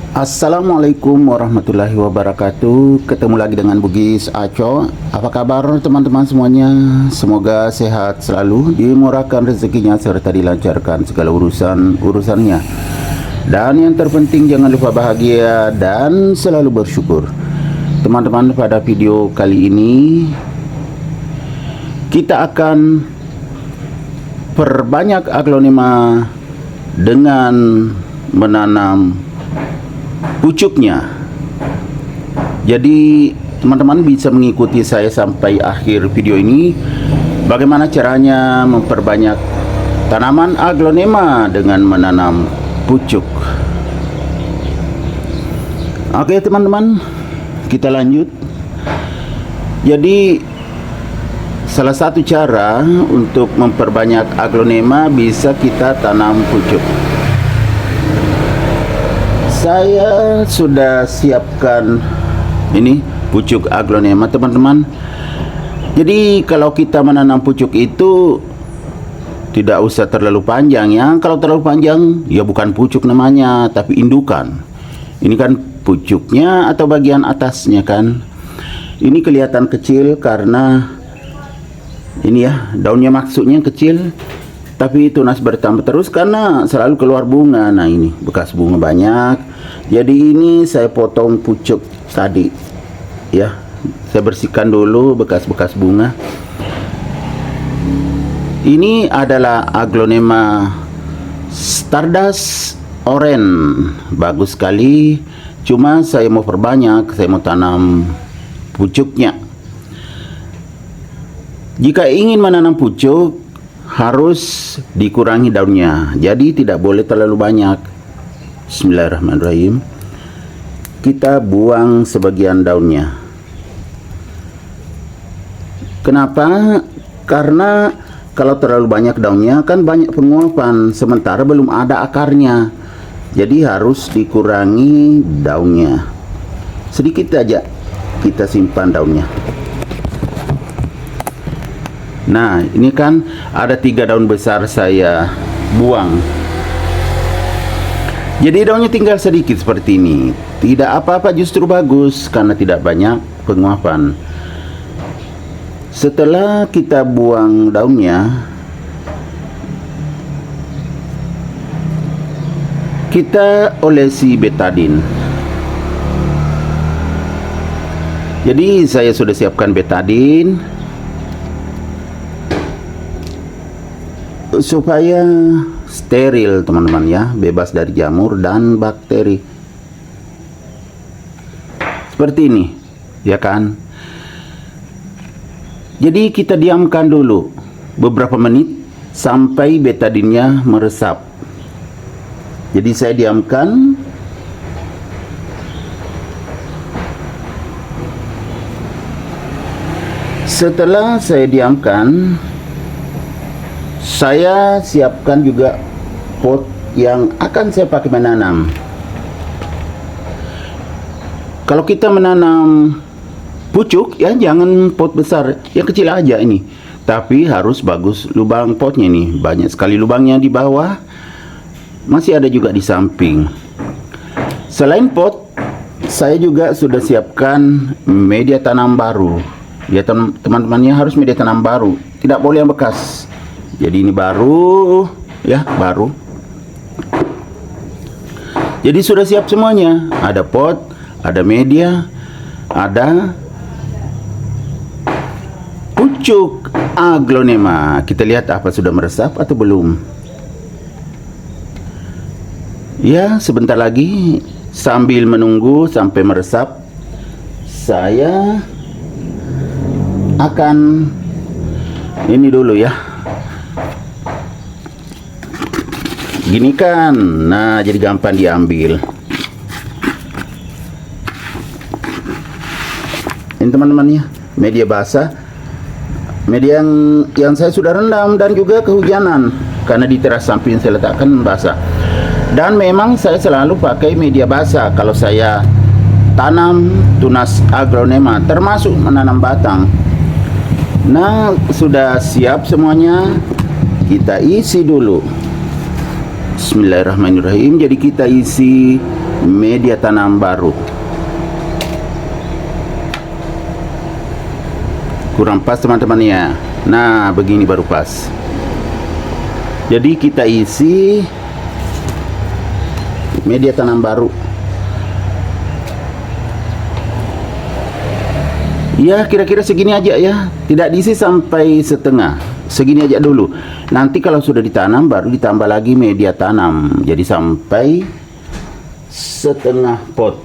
Assalamualaikum warahmatullahi wabarakatuh. Ketemu lagi dengan Bugis Aco. Apa kabar teman-teman semuanya? Semoga sehat selalu, dimurahkan rezekinya serta dilancarkan segala urusannya. Dan yang terpenting jangan lupa bahagia dan selalu bersyukur. Teman-teman, pada video kali ini kita akan perbanyak aglonema dengan menanam pucuknya. Jadi teman-teman bisa mengikuti saya sampai akhir video ini, bagaimana caranya memperbanyak tanaman aglonema dengan menanam pucuk. Oke teman-teman, kita lanjut. Jadi salah satu cara untuk memperbanyak aglonema bisa kita tanam pucuk. Saya sudah siapkan ini pucuk aglonema teman-teman. Jadi kalau kita menanam pucuk itu tidak usah terlalu panjang ya. Kalau terlalu panjang ya bukan pucuk namanya, tapi indukan. Ini kan pucuknya atau bagian atasnya kan. Ini kelihatan kecil karena ini ya, daunnya maksudnya kecil, tapi tunas bertambah terus karena selalu keluar bunga. Nah ini bekas bunga banyak. Jadi ini saya potong pucuk tadi ya. Saya bersihkan dulu bekas-bekas bunga. Ini adalah aglonema Stardust Orange. Bagus sekali. Cuma saya mau perbanyak, saya mau tanam pucuknya. Jika ingin menanam pucuk harus dikurangi daunnya, jadi tidak boleh terlalu banyak. Bismillahirrahmanirrahim. Kita buang sebagian daunnya. Kenapa? Karena kalau terlalu banyak daunnya kan banyak penguapan, sementara belum ada akarnya. Jadi harus dikurangi daunnya. Sedikit aja kita simpan daunnya. Nah ini kan ada 3 daun besar saya buang. Jadi daunnya tinggal sedikit seperti ini. Tidak apa-apa, justru bagus karena tidak banyak penguapan. Setelah kita buang daunnya, kita olesi betadin. Jadi saya sudah siapkan betadin supaya steril teman-teman ya, bebas dari jamur dan bakteri. Seperti ini ya kan. Jadi kita diamkan dulu beberapa menit sampai betadinnya meresap. Jadi saya diamkan. Setelah saya diamkan, saya siapkan juga pot yang akan saya pakai menanam. Kalau kita menanam pucuk ya jangan pot besar, yang kecil aja ini. Tapi harus bagus lubang potnya nih. Banyak sekali lubangnya di bawah. Masih ada juga di samping. Selain pot, saya juga sudah siapkan media tanam baru. Ya teman-temannya harus media tanam baru, tidak boleh yang bekas. Jadi ini baru ya, baru. Jadi sudah siap semuanya. Ada pot, ada media, ada pucuk aglonema. Kita lihat apa sudah meresap atau belum. Ya, sebentar lagi sambil menunggu sampai meresap, saya akan ini dulu ya. Gini kan. Nah, jadi gampang diambil. Ini teman-teman ya, media basah. Media yang saya sudah rendam dan juga kehujanan karena di teras samping saya letakkan basah. Dan memang saya selalu pakai media basah kalau saya tanam tunas aglonema, termasuk menanam batang. Nah, sudah siap semuanya. Kita isi dulu. Bismillahirrahmanirrahim. Jadi kita isi media tanam baru. Kurang pas teman-teman ya. Nah, begini baru pas. Jadi kita isi media tanam baru. Ya, kira-kira segini aja ya. Tidak diisi sampai setengah. Segini aja dulu. Nanti kalau sudah ditanam baru ditambah lagi media tanam. Jadi sampai setengah pot.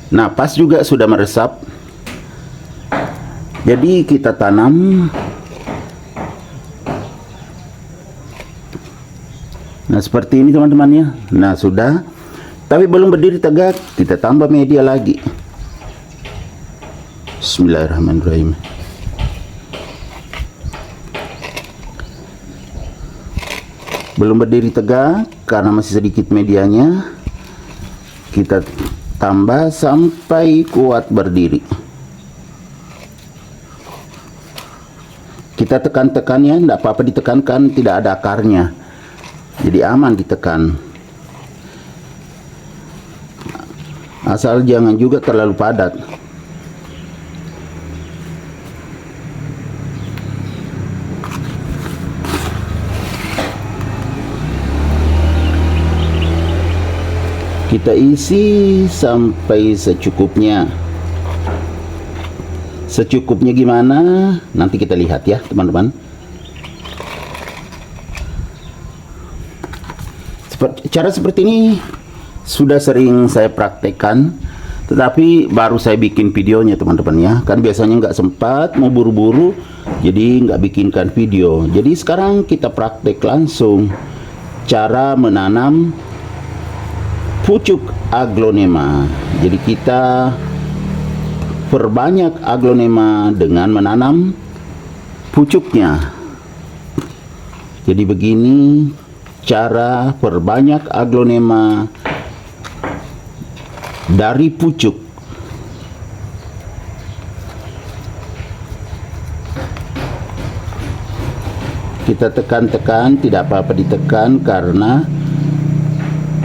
Nah, pas juga sudah meresap. Jadi kita tanam. Nah, seperti ini teman-teman ya. Nah, sudah. Tapi belum berdiri tegak, kita tambah media lagi. Bismillahirrahmanirrahim. Belum berdiri tegak karena masih sedikit medianya. Kita tambah sampai kuat berdiri. Kita tekan-tekan ya, tidak apa-apa ditekankan, tidak ada akarnya. Jadi aman ditekan. Asal jangan juga terlalu padat. Kita isi sampai secukupnya. Secukupnya gimana? Nanti kita lihat ya, teman-teman. Cara seperti ini sudah sering saya praktekkan, tetapi baru saya bikin videonya teman-teman ya. Kan biasanya nggak sempat, mau buru-buru, jadi nggak bikinkan video. Jadi sekarang kita praktek langsung cara menanam pucuk aglonema. Jadi kita perbanyak aglonema dengan menanam pucuknya. Jadi begini cara perbanyak aglonema dari pucuk. Kita tekan-tekan, tidak apa-apa ditekan karena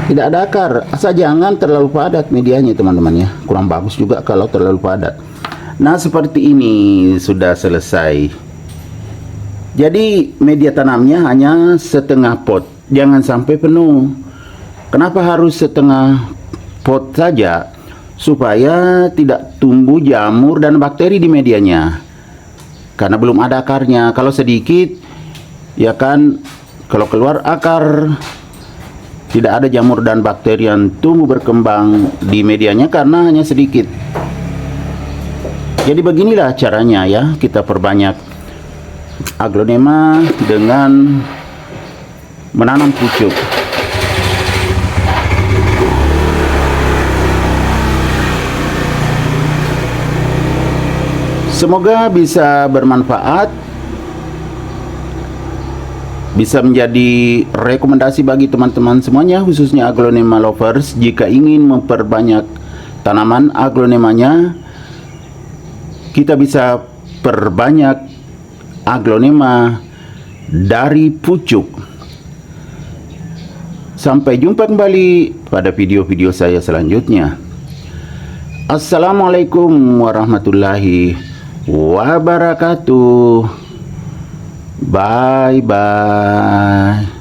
tidak ada akar. Asal jangan terlalu padat medianya teman-teman ya. Kurang bagus juga kalau terlalu padat. Nah, seperti ini sudah selesai. Jadi media tanamnya hanya setengah pot, jangan sampai penuh. Kenapa harus setengah pot saja? Supaya tidak tumbuh jamur dan bakteri di medianya. Karena belum ada akarnya. Kalau sedikit ya kan, kalau keluar akar, tidak ada jamur dan bakteri yang tumbuh berkembang di medianya karena hanya sedikit. Jadi beginilah caranya ya, kita perbanyak aglonema dengan menanam pucuk. Semoga bisa bermanfaat, bisa menjadi rekomendasi bagi teman-teman semuanya, khususnya aglonema lovers. Jika ingin memperbanyak tanaman aglonemanya, kita bisa perbanyak aglonema dari pucuk. Sampai jumpa kembali pada video-video saya selanjutnya. Assalamualaikum warahmatullahi wabarakatuh. Bye bye.